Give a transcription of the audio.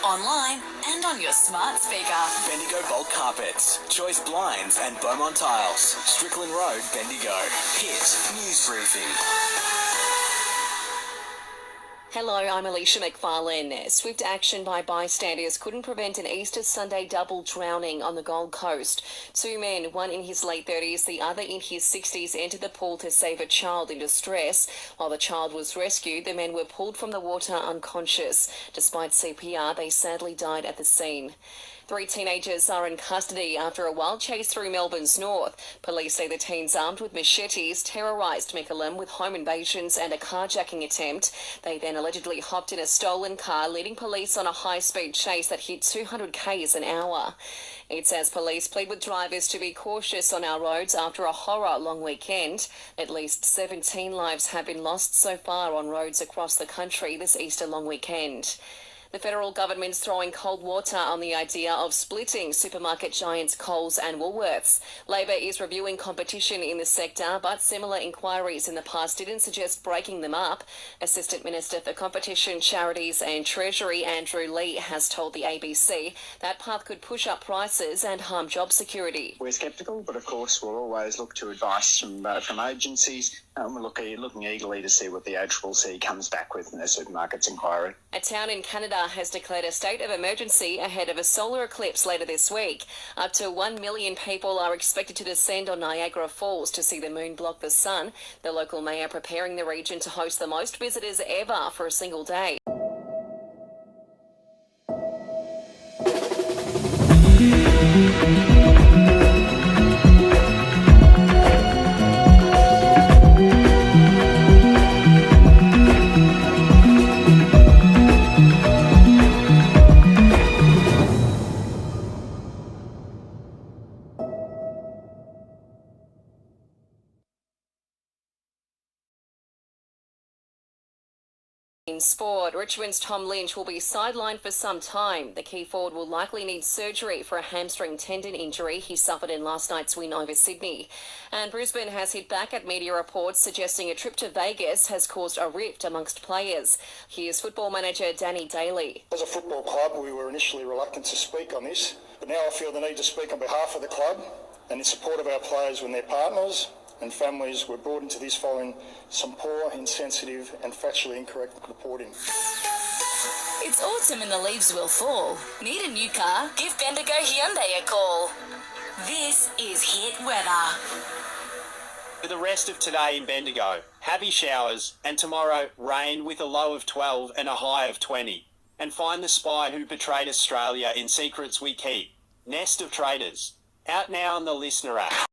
online and on your smart speaker. Bendigo Bulk Carpets, Choice Blinds and Beaumont Tiles. Strickland Road, Bendigo. Hit News Briefing. Hello, I'm Alicia McFarland. Swift action by bystanders couldn't prevent an Easter Sunday double drowning on the Gold Coast. Two men, one in his late 30s, the other in his 60s, entered the pool to save a child in distress. While the child was rescued, the men were pulled from the water unconscious. Despite CPR, they sadly died at the scene. 3 teenagers are in custody after a wild chase through Melbourne's north. Police say the teens armed with machetes terrorised McFarland with home invasions and a carjacking attempt. They then allegedly hopped in a stolen car, leading police on a high-speed chase that hit 200 km an hour. It says police plead with drivers to be cautious on our roads after a horror long weekend. At least 17 lives have been lost so far on roads across the country this Easter long weekend. The federal government's throwing cold water on the idea of splitting supermarket giants Coles and Woolworths. Labor is reviewing competition in the sector, but similar inquiries in the past didn't suggest breaking them up. Assistant Minister for Competition, Charities and Treasury Andrew Lee has told the ABC that path could push up prices and harm job security. We're sceptical, but of course we'll always look to advice from agencies. We're looking eagerly to see what the ACCC comes back with in their supermarkets inquiry. A town in Canada has declared a state of emergency ahead of a solar eclipse later this week. Up to 1 million people are expected to descend on Niagara Falls to see the moon block the sun. The local mayor preparing the region to host the most visitors ever for a single day. In sport, Richmond's Tom Lynch will be sidelined for some time. The key forward will likely need surgery for a hamstring tendon injury he suffered in last night's win over Sydney. And Brisbane has hit back at media reports suggesting a trip to Vegas has caused a rift amongst players. Here's football manager Danny Daly. As a football club, we were initially reluctant to speak on this, but now I feel the need to speak on behalf of the club and in support of our players when their partners and families were brought into this following some poor, insensitive and factually incorrect reporting. It's autumn and the leaves will fall. Need a new car? Give Bendigo Hyundai a call. This is Hit Weather. For the rest of today in Bendigo, happy showers, and tomorrow rain with a low of 12 and a high of 20. And find the spy who betrayed Australia in Secrets We Keep. Nest of Traitors. Out now on the Listener app.